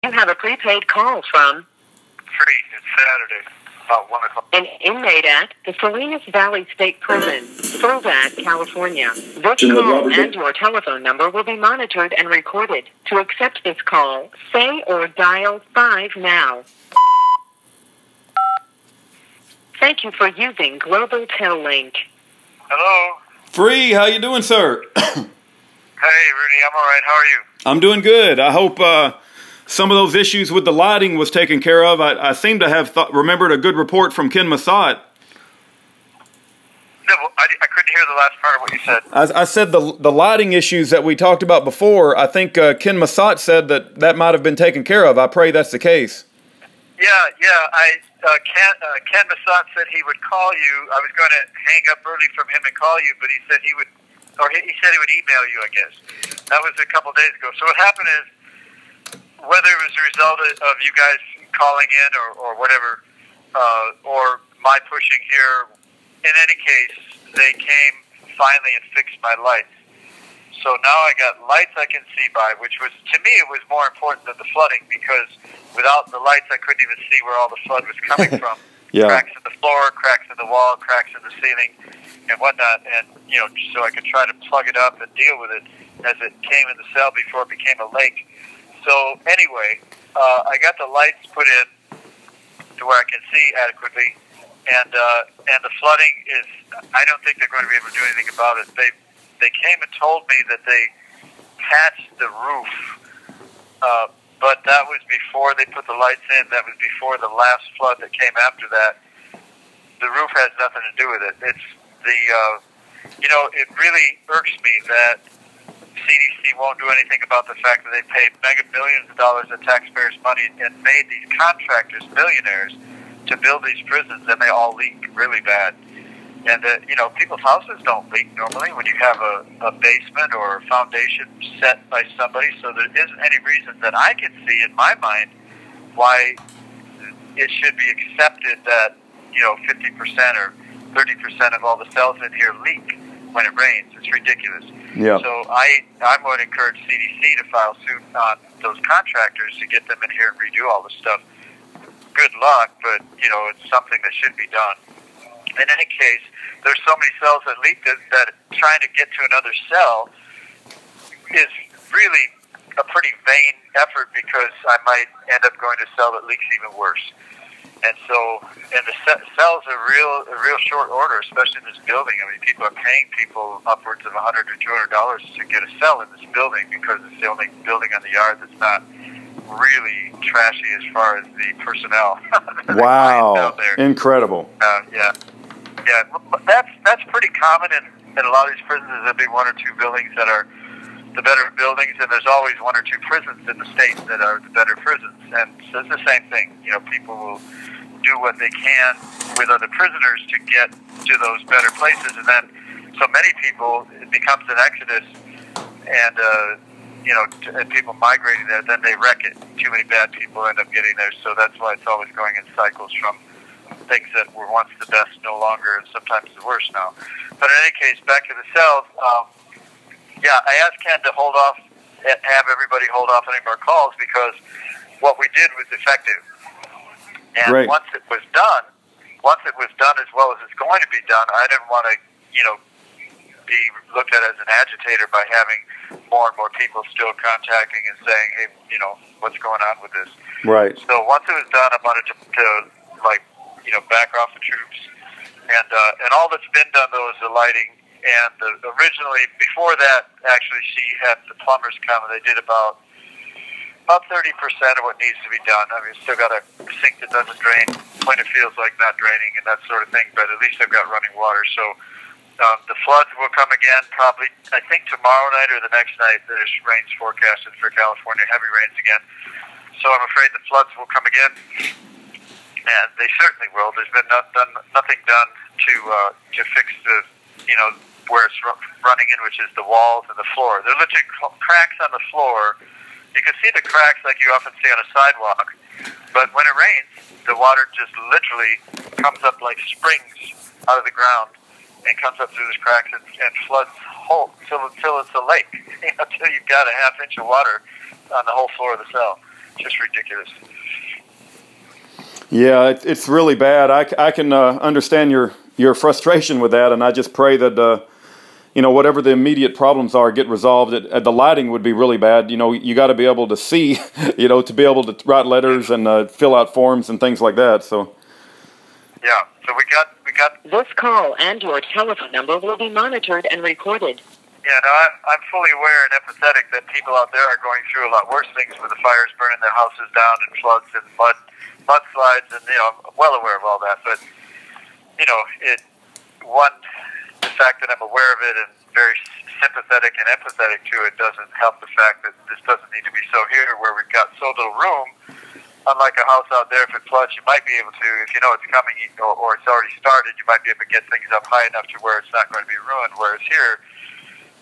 You have a prepaid call from Free. It's Saturday, about 1 o'clock. an inmate at the Salinas Valley State Prison, Solvat, California. This call and your telephone number will be monitored and recorded. To accept this call, say or dial 5 now. Thank you for using Global Tel Link. Hello. Free, how you doing, sir? Hey, Rudy. I'm all right. How are you? I'm doing good. I hope some of those issues with the lighting was taken care of. I seem to have remembered a good report from Ken Massat. No, I couldn't hear the last part of what you said. I said the lighting issues that we talked about before, I think Ken Massat said that might have been taken care of. I pray that's the case. Yeah. Ken Massat said he would call you. I was going to hang up early from him and call you, but he said he would email you, I guess. That was a couple days ago. So what happened is, whether it was a result of you guys calling in or whatever, or my pushing here, in any case, they came finally and fixed my lights. So now I got lights I can see by, which was, to me, it was more important than the flooding, because without the lights, I couldn't even see where all the flood was coming from. Yeah. Cracks in the floor, cracks in the wall, cracks in the ceiling, and whatnot. And, so I could try to plug it up and deal with it as it came in the cell before it became a lake. So anyway, I got the lights put in to where I can see adequately, and the flooding is, I don't think they're going to be able to do anything about it. They came and told me that they patched the roof, but that was before they put the lights in. That was before the last flood that came after that. The roof has nothing to do with it. It's the, it really irks me that CDC won't do anything about the fact that they paid mega millions of dollars of taxpayers' money and made these contractors millionaires to build these prisons, and they all leak really bad. And, people's houses don't leak normally when you have a basement or a foundation set by somebody, so there isn't any reason that I can see in my mind why it should be accepted that, 50% or 30% of all the cells in here leak when it rains. It's ridiculous. Yeah. So I would encourage CDC to file suit on those contractors to get them in here and redo all this stuff. Good luck, but, it's something that should be done. In any case, there's so many cells that leak that trying to get to another cell is really a pretty vain effort, because I might end up going to a cell that leaks even worse. And the cells are real short order, especially in this building. I mean, people are paying people upwards of $100 or $200 to get a cell in this building, because it's the only building on the yard that's not really trashy as far as the personnel. Wow, out there. incredible. Yeah. That's pretty common in a lot of these prisons. There'll be one or two buildings that are the better buildings, and there's always one or two prisons in the state that are the better prisons. And so it's the same thing. People will do what they can with other prisoners to get to those better places, and then so many people, it becomes an exodus, and and people migrating there, then they wreck it. Too many bad people end up getting there, so that's why it's always going in cycles from things that were once the best no longer, and sometimes the worst now. But in any case, back to the cells. I asked Ken to hold off, have everybody hold off any more calls, because what we did was effective. And Right. once it was done as well as it's going to be done, I didn't want to, be looked at as an agitator by having more and more people still contacting and saying, hey, what's going on with this? Right. So once it was done, I wanted to back off the troops, and all that's been done though is the lighting. And originally, before that, actually, she had the plumbers come, and they did about 30% of what needs to be done. I mean, still got a sink that doesn't drain when it feels like not draining and that sort of thing, but at least I've got running water. So the floods will come again probably, I think, tomorrow night or the next night. There's rains forecasted for California, heavy rains again. So I'm afraid the floods will come again, and they certainly will. There's been nothing done to fix the, where it's running in, which is the walls and the floor. There are literally cracks on the floor. You can see the cracks like you often see on a sidewalk, but when it rains, the water just literally comes up like springs out of the ground and comes up through these cracks and floods whole till it's a lake, until you've got a half inch of water on the whole floor of the cell. Just ridiculous. Yeah, it's really bad. I can understand your frustration with that, and I just pray that whatever the immediate problems are get resolved. The lighting would be really bad. You got to be able to see, to be able to write letters and fill out forms and things like that. So. Yeah. So we got. This call and your telephone number will be monitored and recorded. Yeah, no, I'm fully aware and empathetic that people out there are going through a lot worse things with the fires burning their houses down and floods and mudslides, and I'm well aware of all that. But the fact that I'm aware of it and very sympathetic and empathetic to it doesn't help the fact that this doesn't need to be so here, where we've got so little room. Unlike a house out there, if it floods, you might be able to, if you know it's coming or it's already started, you might be able to get things up high enough to where it's not going to be ruined. Whereas here,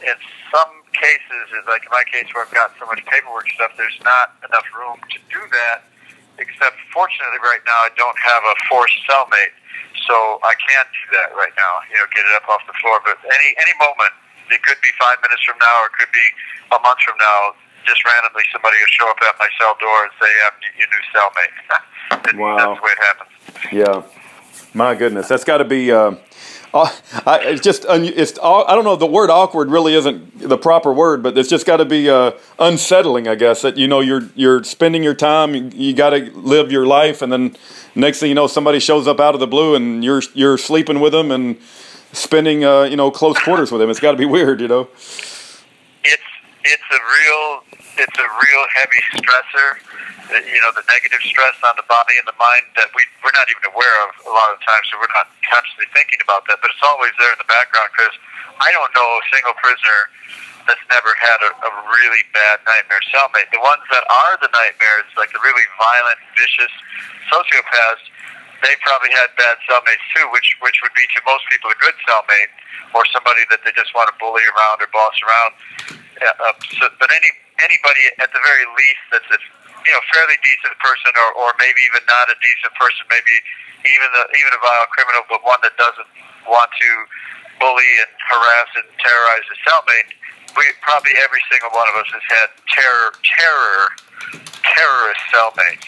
in some cases, like in my case where I've got so much paperwork stuff, there's not enough room to do that. Except, fortunately, right now I don't have a forced cellmate, so I can't do that right now. Get it up off the floor. But any moment, it could be 5 minutes from now, or it could be a month from now. Just randomly, somebody will show up at my cell door and say, "I'm your new cellmate." Wow, that's the way it happens. Yeah, my goodness, that's got to be. It's I don't know. The word awkward really isn't the proper word, but it's just got to be unsettling, I guess. That you're spending your time, you got to live your life, and then next thing you know, somebody shows up out of the blue, and you're sleeping with them and spending close quarters with them. It's got to be weird, It's a real heavy stressor. The negative stress on the body and the mind that we're not even aware of a lot of the time, so we're not consciously thinking about that, but it's always there in the background, because I don't know a single prisoner that's never had a really bad nightmare cellmate. The ones that are the nightmares, like the really violent, vicious sociopaths, they probably had bad cellmates too, which would be to most people a good cellmate, or somebody that they just want to bully around or boss around. But anybody at the very least that's a fairly decent person, or maybe even not a decent person, maybe even a violent criminal, but one that doesn't want to bully and harass and terrorize his cellmate. Probably every single one of us has had terrorist cellmates.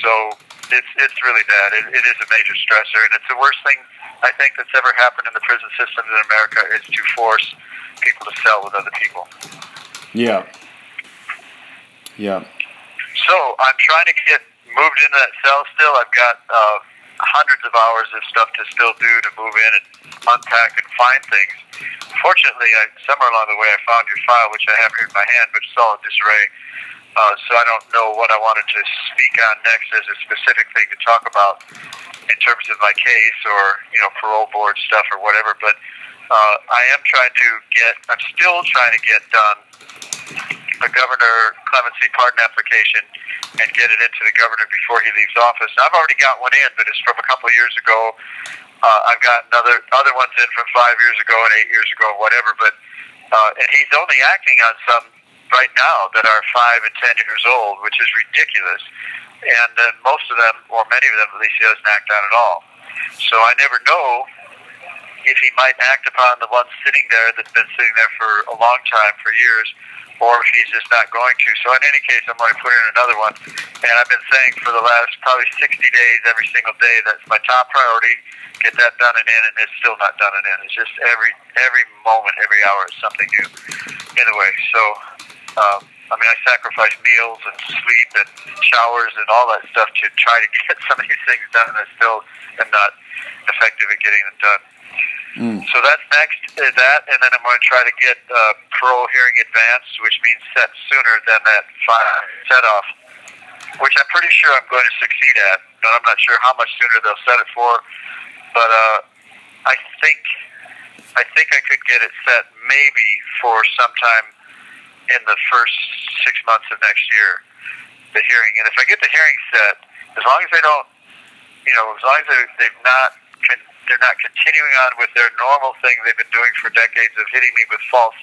So it's really bad. It is a major stressor, and it's the worst thing I think that's ever happened in the prison system in America, is to force people to cell with other people. Yeah. Yeah. So I'm trying to get moved into that cell still. I've got hundreds of hours of stuff to still do to move in and unpack and find things. Fortunately, somewhere along the way I found your file, which I have here in my hand, but it's all in disarray. So I don't know what I wanted to speak on next as a specific thing to talk about in terms of my case, or parole board stuff or whatever. But I'm still trying to get done a governor clemency pardon application and get it into the governor before he leaves office. Now, I've already got one in, but it's from a couple of years ago. I've got other ones in from 5 years ago and 8 years ago, whatever. But and he's only acting on some right now that are 5 and 10 years old, which is ridiculous. And then most of them, or many of them at least, he doesn't act on at all. So I never know if he might act upon the one sitting there that's been sitting there for a long time, for years, or if he's just not going to. So in any case, I'm going to put in another one. And I've been saying for the last probably 60 days, every single day, that's my top priority. Get that done and in, and it's still not done and in. It's just every moment, every hour is something new. Anyway, so I sacrifice meals and sleep and showers and all that stuff to try to get some of these things done, and I still am not effective at getting them done. So that's next, is that, and then I'm going to try to get parole hearing advanced, which means set sooner than that set off, which I'm pretty sure I'm going to succeed at, but I'm not sure how much sooner they'll set it for. But I think I could get it set maybe for sometime in the first 6 months of next year, the hearing. And if I get the hearing set, as long as they don't, as long as they're not continuing on with their normal thing they've been doing for decades of hitting me with false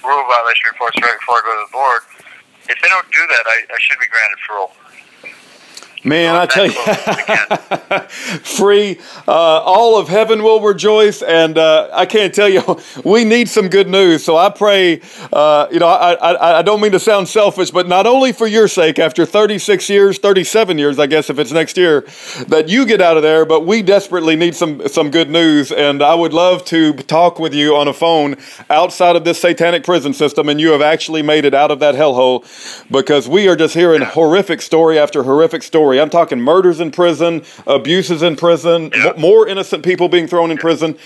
rule violation reports right before I go to the board, if they don't do that, I should be granted parole. Man, So I tell you, free, all of heaven will rejoice, and I can't tell you, we need some good news. So I pray, I don't mean to sound selfish, but not only for your sake, after 36 years, 37 years, I guess if it's next year, that you get out of there, but we desperately need some good news, and I would love to talk with you on a phone outside of this satanic prison system, and you have actually made it out of that hellhole, because we are just hearing horrific story after horrific story. I'm talking murders in prison, abuses in prison, more innocent people being thrown in prison.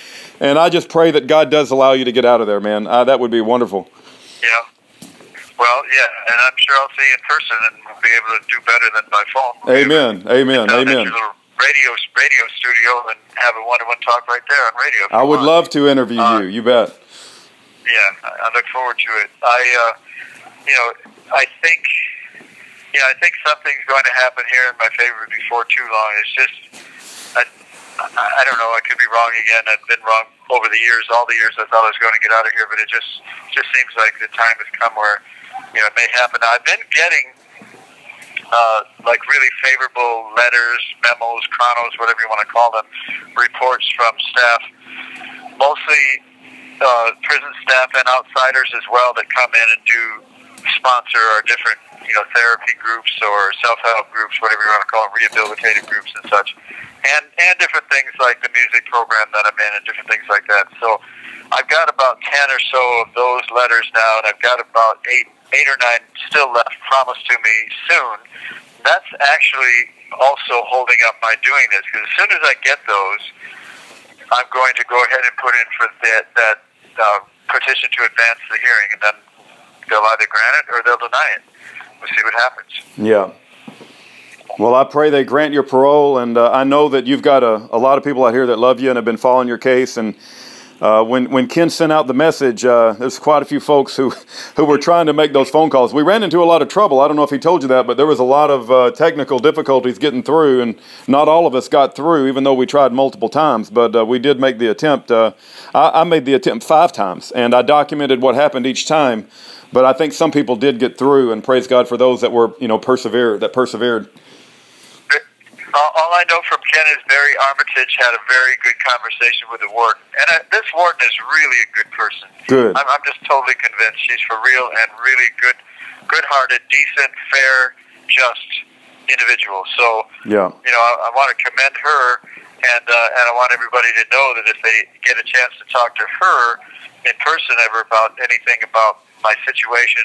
And I just pray that God does allow you to get out of there, man. That would be wonderful. Yeah. Well, yeah, and I'm sure I'll see you in person and we'll be able to do better than by phone. Amen. Amen. Amen. Radio studio and have a one-to-one talk right there on radio. I would love to interview you. You bet. Yeah, I look forward to it. I think something's going to happen here in my favor before too long. It's just, I don't know. I could be wrong again. I've been wrong over the years. All the years I thought I was going to get out of here, but it just seems like the time has come where it may happen. Now, I've been getting really favorable letters, memos, chronos, whatever you want to call them, reports from staff, mostly prison staff and outsiders as well, that come in and do sponsor our different therapy groups or self-help groups, whatever you want to call them, rehabilitative groups and such, and different things like the music program that I'm in and different things like that. So I've got about 10 or so of those letters now, and I've got about eight or nine still left promised to me soon. That's actually also holding up my doing this, because as soon as I get those, I'm going to go ahead and put in for that petition to advance the hearing, and then they'll either grant it or they'll deny it. We'll see what happens. Yeah. Well, I pray they grant your parole, and I know that you've got a lot of people out here that love you and have been following your case. And when Ken sent out the message, there's quite a few folks who were trying to make those phone calls. We ran into a lot of trouble. I don't know if he told you that, but there was a lot of technical difficulties getting through, and not all of us got through, even though we tried multiple times. But we did make the attempt. I made the attempt 5 times, and I documented what happened each time. But I think some people did get through, and praise God for those that were, persevered. All I know from Ken is Barry Armitage had a very good conversation with the warden. And this warden is really a good person. Good. I'm just totally convinced she's for real and really good-hearted, decent, fair, just individual. So, yeah. I want to commend her, and I want everybody to know that if they get a chance to talk to her in person ever about anything about my situation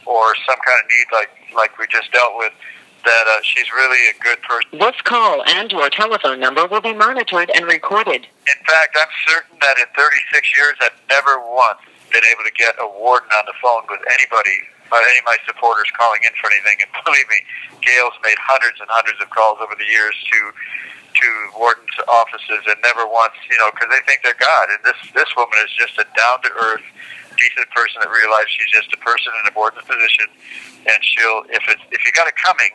or some kind of need like we just dealt with, that she's really a good person. This call and your telephone number will be monitored and recorded. In fact, I'm certain that in 36 years I've never once been able to get a warden on the phone with anybody, any of my supporters calling in for anything. And believe me, Gail's made hundreds and hundreds of calls over the years to wardens' offices, and never once, because they think they're God. And this woman is just a down-to-earth, decent person that realizes she's just a person in a warden's position, and she'll, if you got it coming,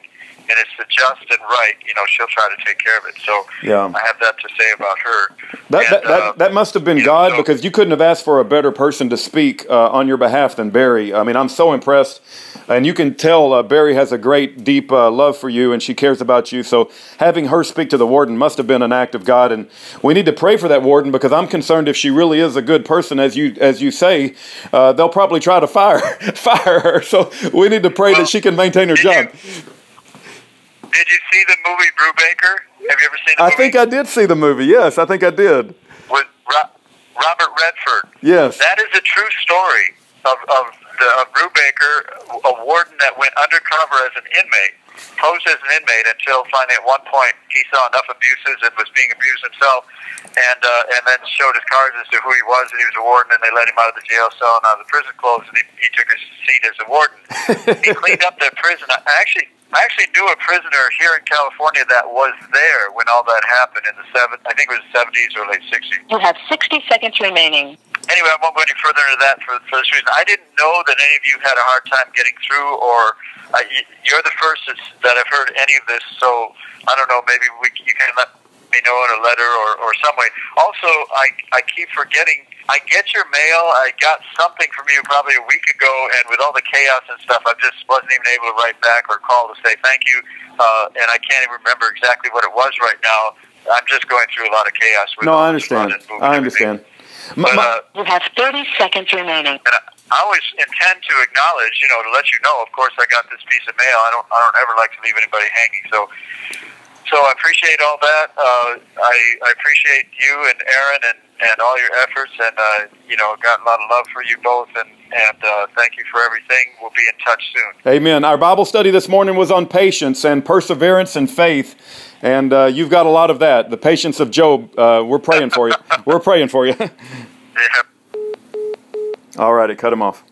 and it's the just and right, she'll try to take care of it. So yeah. I have that to say about her. That must have been God, because you couldn't have asked for a better person to speak on your behalf than Barry. I mean, I'm so impressed. And you can tell Barry has a great, deep love for you, and she cares about you. So having her speak to the warden must have been an act of God. And we need to pray for that warden, because I'm concerned if she really is a good person, as you say, they'll probably try to fire her. So we need to pray that she can maintain her job. Did you see the movie Brubaker? Have you ever seen the movie? I think I did see the movie. Yes, I think I did. With Robert Redford. Yes. That is a true story of Brubaker, a warden that went undercover as an inmate, posed as an inmate until finally at one point he saw enough abuses and was being abused himself, and then showed his cards as to who he was, and he was a warden, and they let him out of the jail cell and out of the prison clothes, and he took his seat as a warden. He cleaned up that prison. I actually knew a prisoner here in California that was there when all that happened in the I think it was the 70s or late 60s. You have 60 seconds remaining. Anyway, I won't go any further into that for this reason. I didn't know that any of you had a hard time getting through, or you're the first that I've heard any of this, so I don't know, maybe you can let me know in a letter or some way. Also, I keep forgetting I get your mail. I got something from you probably a week ago, and with all the chaos and stuff, I just wasn't even able to write back or call to say thank you. And I can't even remember exactly what it was right now. I'm just going through a lot of chaos. With I understand. I understand. But you have 30 seconds remaining. And I always intend to acknowledge, to let you know. Of course, I got this piece of mail. I don't ever like to leave anybody hanging. So I appreciate all that. I appreciate you and Aaron and all your efforts, and got a lot of love for you both. And thank you for everything. We'll be in touch soon. Amen. Our Bible study this morning was on patience and perseverance and faith. And you've got a lot of that. The patience of Job. We're praying for you. We're praying for you. Yeah. All righty, cut him off.